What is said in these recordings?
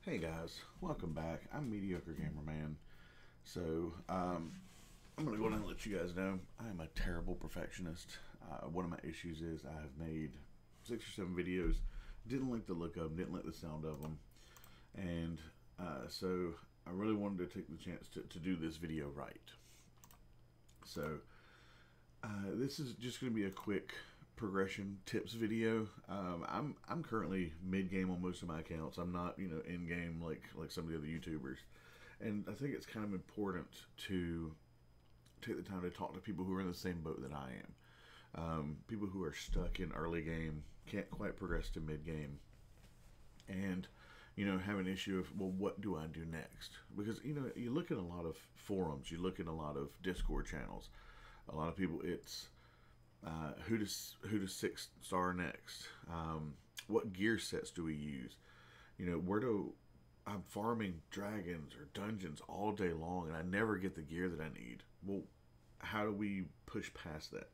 Hey guys, welcome back. I'm Mediocre Gamer Man. So, I'm gonna go ahead and let you guys know I am a terrible perfectionist. One of my issues is I have made 6 or 7 videos, didn't like the look of them, didn't like the sound of them, and so I really wanted to take the chance to do this video right. So, this is just gonna be a quick progression tips video. I'm currently mid game on most of my accounts. I'm not in game like some of the other YouTubers, and I think it's kind of important to take the time to talk to people who are in the same boat that I am. People who are stuck in early game, can't quite progress to mid game, and have an issue of, well, what do I do next? Because you look at a lot of forums, you look at a lot of Discord channels. A lot of people, it's who does 6-star next? What gear sets do we use? Where do I'm farming dragons or dungeons all day long, and I never get the gear that I need. Well, how do we push past that?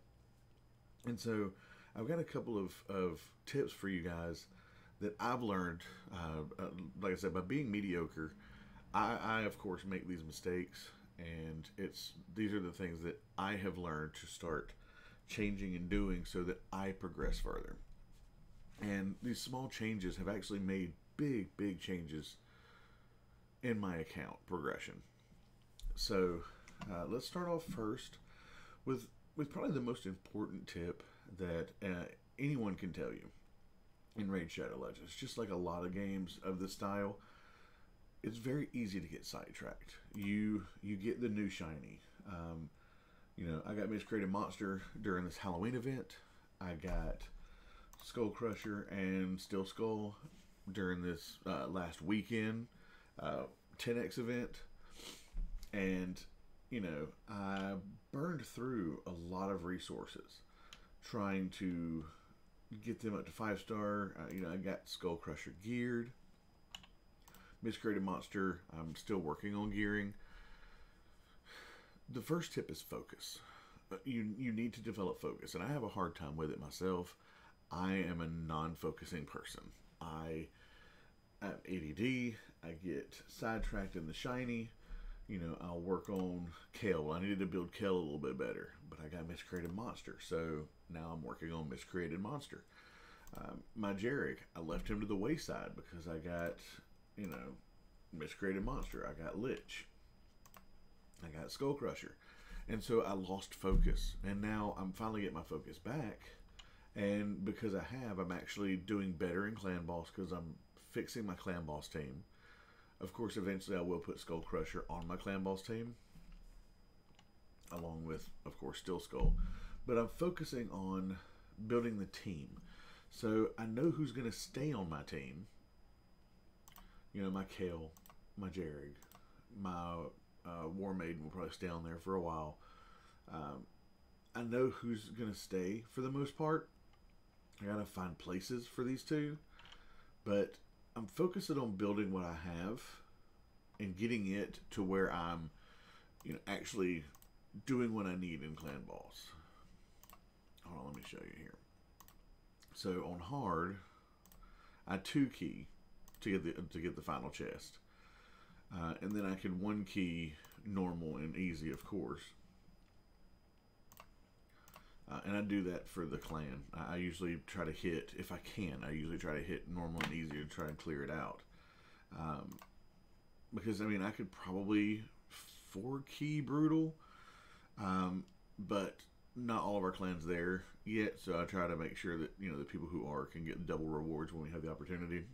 And so, I've got a couple of tips for you guys that I've learned. Like I said, by being mediocre, I of course make these mistakes, and these are the things that I have learned to start changing and doing so that I progress further. And these small changes have actually made big changes in my account progression. So let's start off first with probably the most important tip that anyone can tell you in Raid Shadow Legends. Just like a lot of games of this style, it's very easy to get sidetracked. You get the new shiny. I got Miscreated Monster during this Halloween event. I got Skull Crusher and Steel Skull during this last weekend 10x event. And, I burned through a lot of resources trying to get them up to 5-star. I got Skull Crusher geared. Miscreated Monster, I'm still working on gearing. The first tip is focus. You need to develop focus, and I have a hard time with it myself. I am a non-focusing person. I have ADD. I get sidetracked in the shiny. I'll work on Kale. I needed to build Kale a little bit better, but I got Miscreated Monster, so now I'm working on Miscreated Monster. My Jarek, I left him to the wayside because I got, Miscreated Monster. I got Lich. I got Skull Crusher. And so I lost focus. And now I'm finally getting my focus back. And because I'm actually doing better in clan boss because I'm fixing my clan boss team. Of course, eventually I will put Skull Crusher on my clan boss team, along with, of course, Steel Skull. But I'm focusing on building the team. So I know who's going to stay on my team. My Kale, my Jarek, my War Maiden will probably stay on there for a while. I know who's going to stay for the most part. I gotta find places for these two, but I'm focusing on building what I have and getting it to where I'm, actually doing what I need in clan boss. Hold on, let me show you here. So on hard, I 2-key to get the final chest. And then I can 1-key normal and easy, of course. And I do that for the clan. I usually try to hit, if I can, I usually try to hit normal and easy to try and clear it out. Because, I could probably 4-key brutal, but not all of our clans there yet, so I try to make sure that, the people who are can get double rewards when we have the opportunity.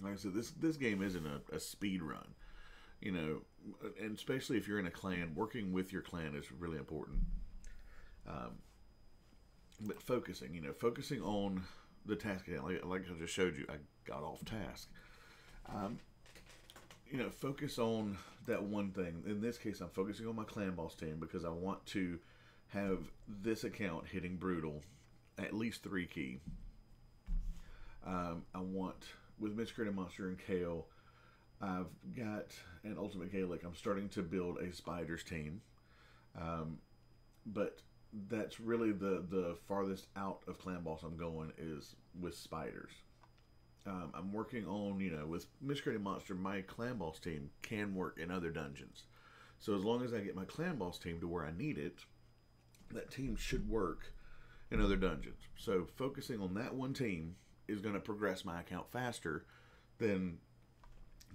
Like I said, this game isn't a speed run, and especially if you're in a clan, working with your clan is really important. But focusing on the task at hand, like I just showed you, I got off task. Focus on that one thing. In this case, I'm focusing on my clan boss team because I want to have this account hitting brutal at least 3-key. I want, with Miscreated Monster and Kale, I've got an Ultimate Gaelic. I'm starting to build a Spiders team. But that's really the farthest out of clan boss I'm going is with Spiders. I'm working on, with Mediocre Monster, my clan boss team can work in other dungeons. So as long as I get my clan boss team to where I need it, that team should work in other dungeons. So focusing on that one team is going to progress my account faster than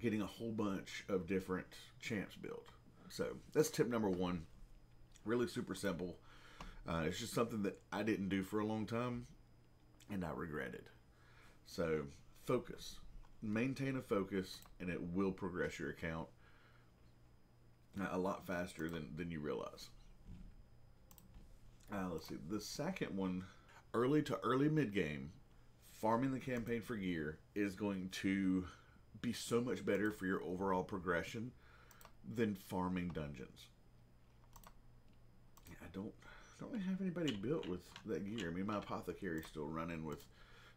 getting a whole bunch of different champs built. So that's tip number one. Really super simple. It's just something that I didn't do for a long time and I regretted. So focus. Maintain a focus and it will progress your account a lot faster than you realize. Let's see. The second one, early to early mid game, farming the campaign for gear is going to be so much better for your overall progression than farming dungeons. I don't really have anybody built with that gear. I mean, my apothecary is still running with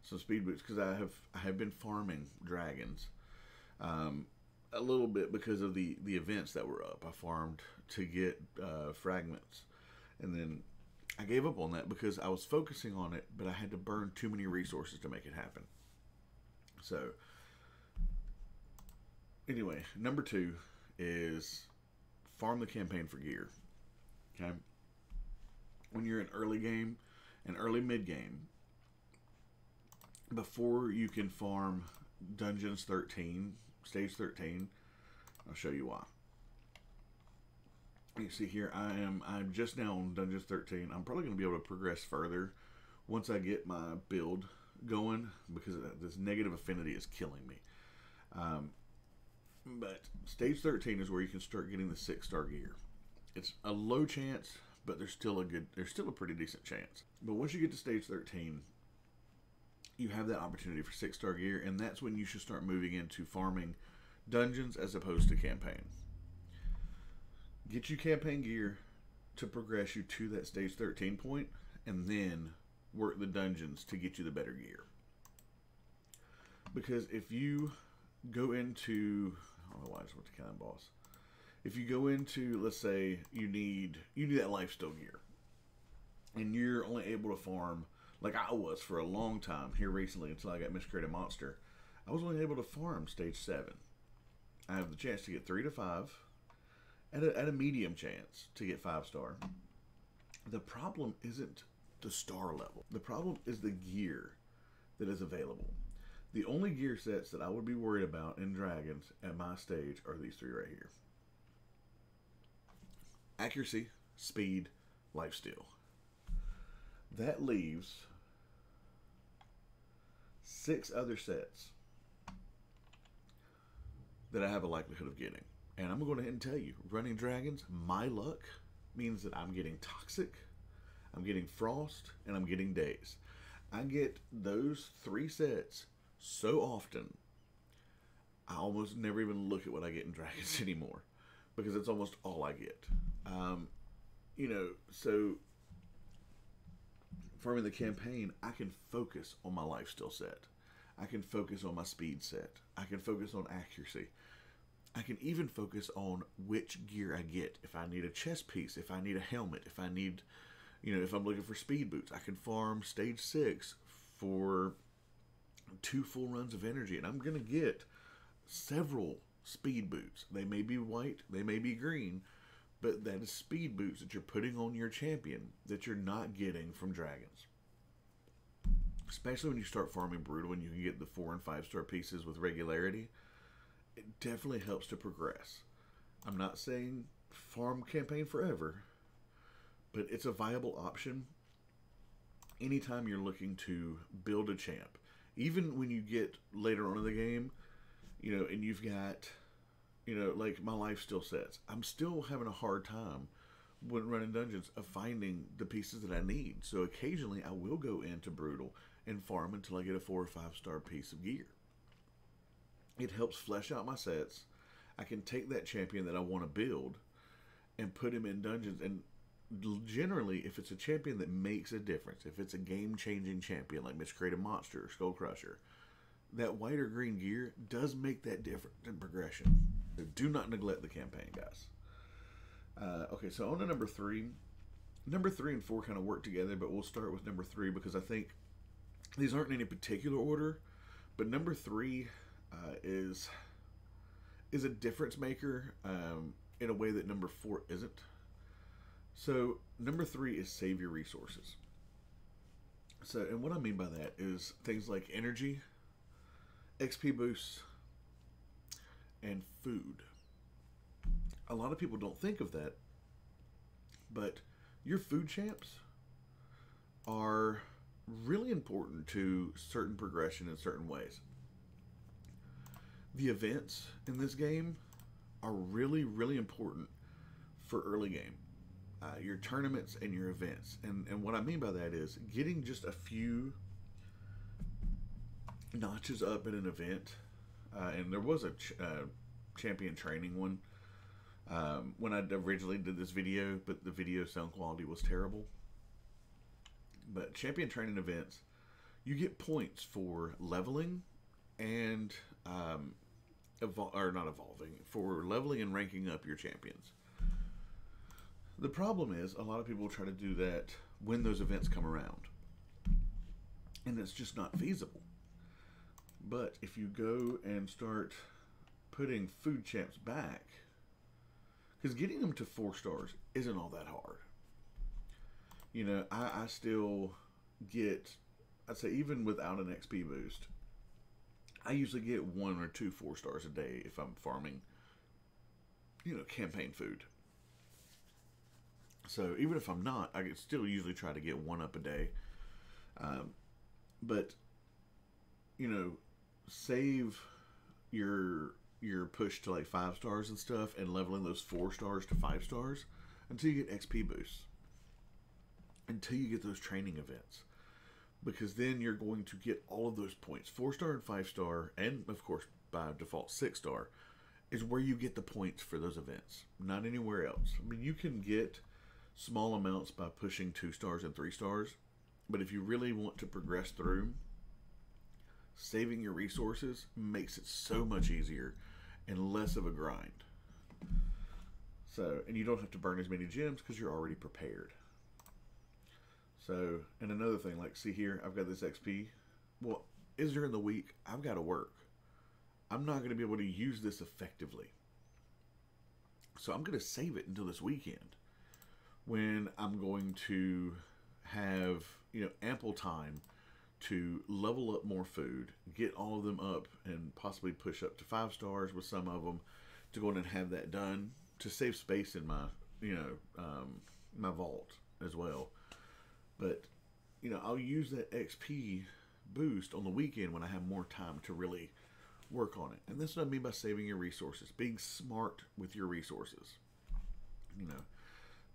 some speed boots because I have been farming dragons a little bit because of the events that were up. I farmed to get fragments, and then I gave up on that because I was focusing on it, but I had to burn too many resources to make it happen. So anyway, number two is farm the campaign for gear. Okay, when you're in early game and early mid game, before you can farm Dungeons 13, Stage 13, I'll show you why. You see here, I'm just now on Dungeons 13. I'm probably going to be able to progress further once I get my build going because this negative affinity is killing me. But Stage 13 is where you can start getting the 6-star gear. It's a low chance, but there's still a pretty decent chance. But once you get to Stage 13, you have that opportunity for 6-star gear, and that's when you should start moving into farming dungeons as opposed to campaign. Get you campaign gear to progress you to that Stage 13 point, and then work the dungeons to get you the better gear. Because if you go into, I don't know why I just went to Clan Boss. If you go into, let's say you need that lifesteal gear, and you're only able to farm, like I was for a long time here recently until I got Mediocre Monster, I was only able to farm Stage 7. I have the chance to get 3 to 5, at a medium chance to get 5-star. The problem isn't the star level. The problem is the gear that is available. The only gear sets that I would be worried about in Dragons at my stage are these 3 right here. Accuracy, speed, lifesteal. That leaves 6 other sets that I have a likelihood of getting. And I'm going to go ahead and tell you, running Dragons, my luck means that I'm getting Toxic, I'm getting Frost, and I'm getting Daze. I get those 3 sets so often, I almost never even look at what I get in Dragons anymore, because it's almost all I get. So farming the campaign, I can focus on my lifesteal set. I can focus on my speed set. I can focus on accuracy. I can even focus on which gear I get. If I need a chest piece, if I need a helmet, if I need, if I'm looking for speed boots, I can farm Stage 6 for 2 full runs of energy, and I'm going to get several speed boots. They may be white, they may be green, but that is speed boots that you're putting on your champion that you're not getting from Dragons. Especially when you start farming Brutal and you can get the 4 and 5-star pieces with regularity. It definitely helps to progress. I'm not saying farm campaign forever, but it's a viable option anytime you're looking to build a champ. Even when you get later on in the game, and you've got, like my lifesteal sets, I'm still having a hard time when running dungeons of finding the pieces that I need. So occasionally I will go into Brutal and farm until I get a 4 or 5-star piece of gear. It helps flesh out my sets. I can take that champion that I want to build and put him in dungeons. And generally, if it's a champion that makes a difference, if it's a game-changing champion like Mediocre Monster or Skull Crusher, that white or green gear does make that difference in progression. So do not neglect the campaign, guys. Okay, so on to number 3. Number 3 and 4 kind of work together, but we'll start with number 3 because I think these aren't in any particular order, But number three is a difference maker in a way that number four isn't. So number three is save your resources. So, and what I mean by that is things like energy, XP boosts, and food. A lot of people don't think of that, but your food champs are really important to certain progression in certain ways. The events in this game are really, really important for early game. Your tournaments and your events. And what I mean by that is getting just a few notches up in an event. And there was a champion training one when I originally did this video, but the video sound quality was terrible. But champion training events, you get points for leveling and for leveling and ranking up your champions. The problem is a lot of people try to do that when those events come around, and it's just not feasible. But if you go and start putting food champs back, because getting them to 4 stars isn't all that hard. You know, I still get, I'd say even without an XP boost, I usually get 1 or 2 4 stars a day if I'm farming, you know, campaign food. So even if I'm not, I could still usually try to get 1 up a day. But, you know, save your push to like 5 stars and stuff and leveling those 4 stars to 5 stars until you get XP boosts. Until you get those training events. Because then you're going to get all of those points. 4 star and 5 star, and of course by default 6 star, is where you get the points for those events. Not anywhere else. I mean, you can get small amounts by pushing 2 stars and 3 stars. But if you really want to progress through, saving your resources makes it so much easier and less of a grind. So, and you don't have to burn as many gems because you're already prepared. So, and another thing, like, see here, I've got this XP. Well, is during the week, I've got to work. I'm not going to be able to use this effectively. So I'm going to save it until this weekend, when I'm going to have, you know, ample time to level up more food, get all of them up, and possibly push up to 5 stars with some of them, to go in and have that done, to save space in my, you know, my vault as well. But, you know, I'll use that XP boost on the weekend when I have more time to really work on it. And that's what I mean by saving your resources. Being smart with your resources. You know,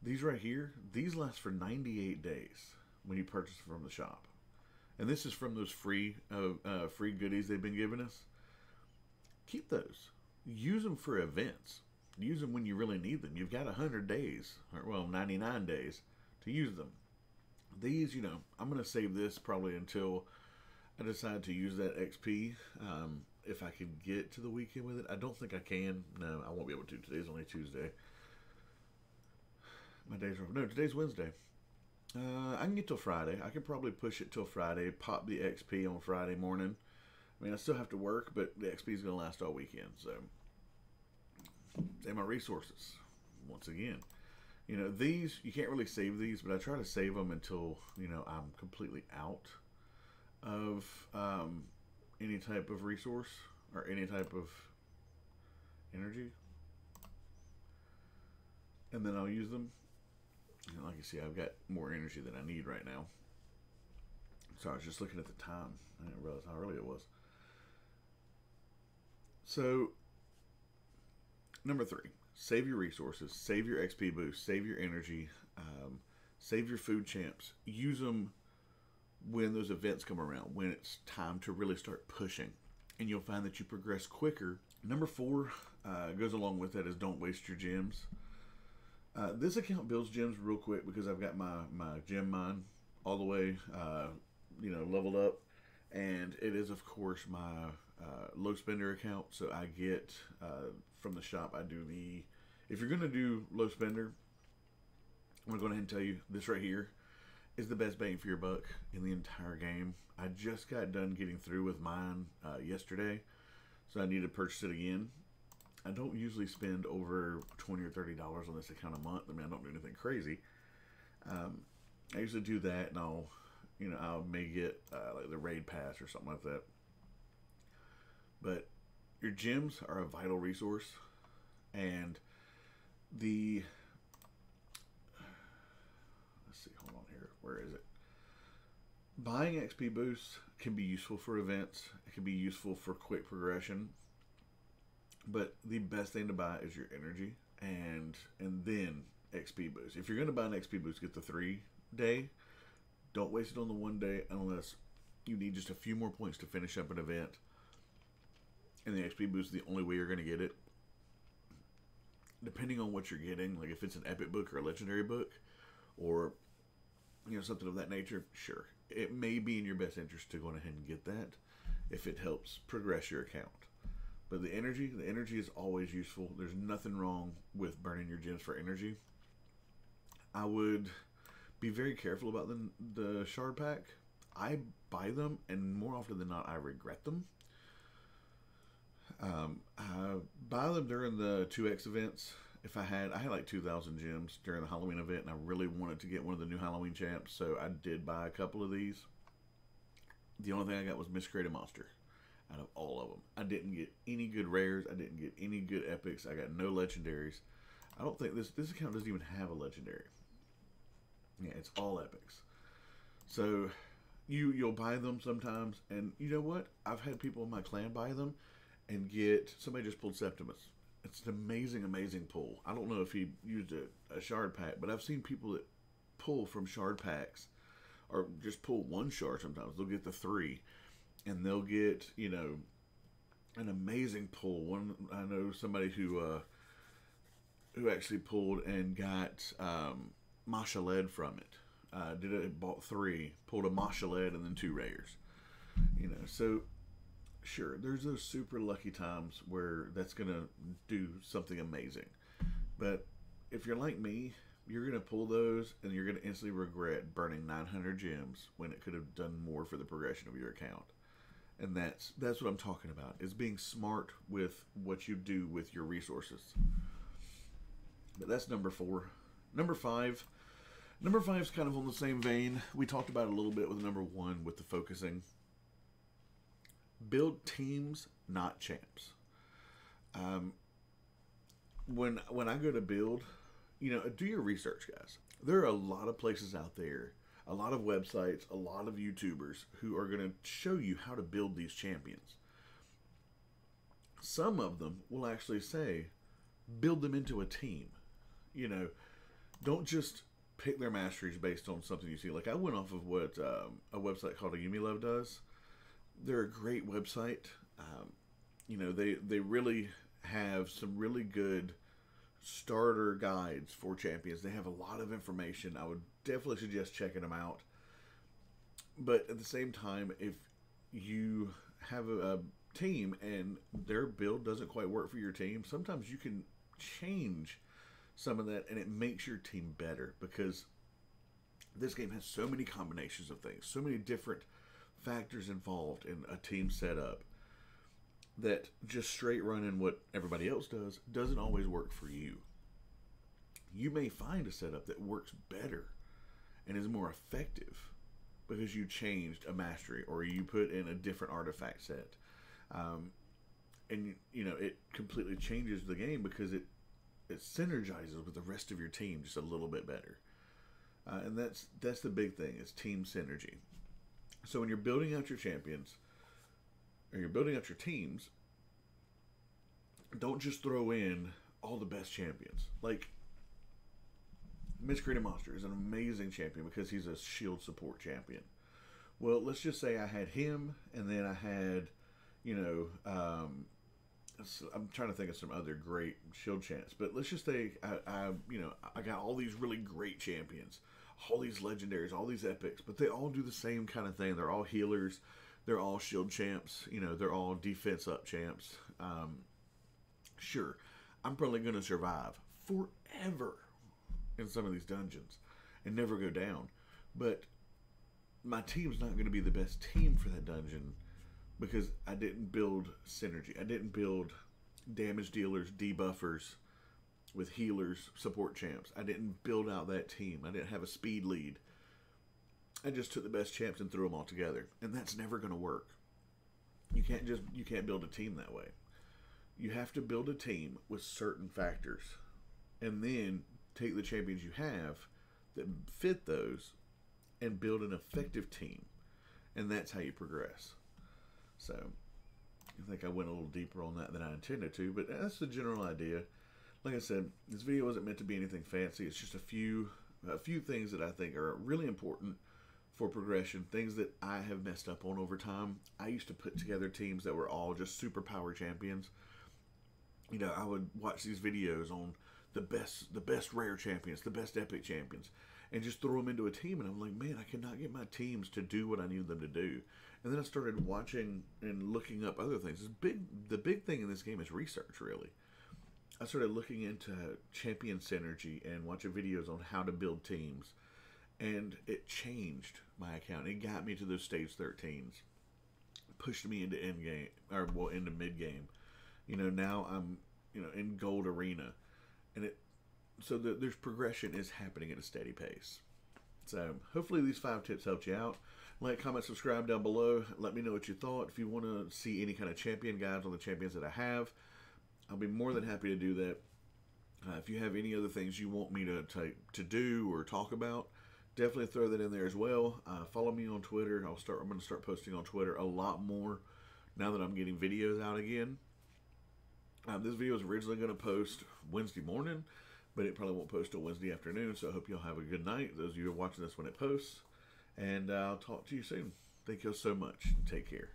these right here, these last for 98 days when you purchase them from the shop. And this is from those free goodies they've been giving us. Keep those. Use them for events. Use them when you really need them. You've got 100 days, or well, 99 days to use them. These, you know, I'm going to save this probably until I decide to use that XP. If I can get to the weekend with it. I don't think I can. No, I won't be able to. Today's only Tuesday. My days are... No, today's Wednesday. I can get till Friday. I can probably push it till Friday. Pop the XP on Friday morning. I mean, I still have to work, but the XP is going to last all weekend. So, save my resources. Once again. You know, these, you can't really save these, but I try to save them until, you know, I'm completely out of any type of resource or any type of energy. And then I'll use them. And like you see, I've got more energy than I need right now. So I was just looking at the time. I didn't realize how early it was. So, number 3. Save your resources, save your XP boost, save your energy, save your food champs. Use them when those events come around, when it's time to really start pushing. And you'll find that you progress quicker. Number 4 goes along with that is don't waste your gems. This account builds gems real quick because I've got my gem mine all the way, you know, leveled up. And it is, of course, my low spender account. So I get... from the shop, I do the... If you're going to do low spender, I'm going to go ahead and tell you this right here is the best bang for your buck in the entire game. I just got done getting through with mine yesterday, so I need to purchase it again. I don't usually spend over $20 or $30 on this account a month. I mean, I don't do anything crazy. I usually do that, and I may get like the raid pass or something like that. But your gems are a vital resource, and the let's see, hold on here. Where is it? Buying XP boosts can be useful for events. It can be useful for quick progression. But the best thing to buy is your energy and then XP boost. If you're going to buy an XP boost, get the 3-day. Don't waste it on the 1 day unless you need just a few more points to finish up an event. And the XP boost is the only way you're going to get it. Depending on what you're getting, like if it's an epic book or a legendary book, or something of that nature, sure, it may be in your best interest to go ahead and get that if it helps progress your account. But the energy is always useful. There's nothing wrong with burning your gems for energy. I would be very careful about the shard pack. I buy them, and more often than not, I regret them. I buy them during the 2x events. I had like 2,000 gems during the Halloween event, and I really wanted to get one of the new Halloween champs, so I did buy a couple of these. The only thing I got was Miscreated Monster out of all of them. I didn't get any good rares. I didn't get any good epics. I got no legendaries. I don't think this account doesn't even have a legendary. Yeah, it's all epics. So you'll buy them sometimes, and you know what? I've had people in my clan buy them and get, somebody just pulled Septimus. It's an amazing, amazing pull. I don't know if he used a shard pack, but I've seen people that pull from shard packs, or just pull one shard sometimes. They'll get the 3, and they'll get, an amazing pull. I know somebody who actually pulled and got Masha Lead from it. Bought 3, pulled a Masha Lead, and then 2 rares. So sure, there's those super lucky times where that's going to do something amazing. But if you're like me, you're going to pull those and you're going to instantly regret burning 900 gems when it could have done more for the progression of your account. And that's what I'm talking about, is being smart with what you do with your resources. But that's number 4. Number 5. Number 5 is kind of on the same vein. We talked about it a little bit with number 1 with the focusing. Build teams, not champs. When I go to build, do your research, guys. There are a lot of places out there, a lot of websites, a lot of YouTubers who are going to show you how to build these champions. Some of them will actually say, build them into a team. Don't just pick their masteries based on something you see. Like I went off of what a website called Yumi Love does. They're a great website. They really have some really good starter guides for champions. They have a lot of information. I would definitely suggest checking them out. But at the same time, if you have a team and their build doesn't quite work for your team, sometimes you can change some of that and it makes your team better, because this game has so many combinations of things, so many different factors involved in a team setup, that just straight running what everybody else does doesn't always work for you. You may find a setup that works better and is more effective because you changed a mastery or you put in a different artifact set. And it completely changes the game because it synergizes with the rest of your team just a little bit better. And that's the big thing, is team synergy. So when you're building out your champions, or you're building out your teams, don't just throw in all the best champions. Like, Miscreated Monster is an amazing champion because he's a shield support champion. Well, let's just say I had him, and then I had, I'm trying to think of some other great shield champs, but let's just say I got all these really great champions, all these legendaries, all these epics, but they all do the same kind of thing. They're all healers. They're all shield champs. They're all defense up champs. Sure, I'm probably going to survive forever in some of these dungeons and never go down. But my team's not going to be the best team for that dungeon because I didn't build synergy. I didn't build damage dealers, debuffers with healers, support champs. I didn't build out that team. I didn't have a speed lead. I just took the best champs and threw them all together. And that's never going to work. You can't build a team that way. You have to build a team with certain factors and then take the champions you have that fit those and build an effective team. And that's how you progress. So I think I went a little deeper on that than I intended to, but that's the general idea. Like I said, this video wasn't meant to be anything fancy. It's just a few things that I think are really important for progression, things that I have messed up on over time. I used to put together teams that were all just super power champions. You know, I would watch these videos on the best rare champions, the best epic champions, and just throw them into a team. And I'm like, man, I cannot get my teams to do what I need them to do. And then I started watching and looking up other things. The big thing in this game is research, really. I started looking into champion synergy and watching videos on how to build teams. And it changed my account. It got me to those stage 13s. Pushed me into into mid game. You know, now I'm, in gold arena. And there's progression is happening at a steady pace. So hopefully these 5 tips helped you out. Like, comment, subscribe down below. Let me know what you thought. If you want to see any kind of champion guides on the champions that I have, I'll be more than happy to do that. If you have any other things you want me to do or talk about, definitely throw that in there as well. Follow me on Twitter. I'm going to start posting on Twitter a lot more now that I'm getting videos out again. This video was originally going to post Wednesday morning, but it probably won't post till Wednesday afternoon. So I hope y'all have a good night, those of you who are watching this when it posts. And I'll talk to you soon. Thank you so much. Take care.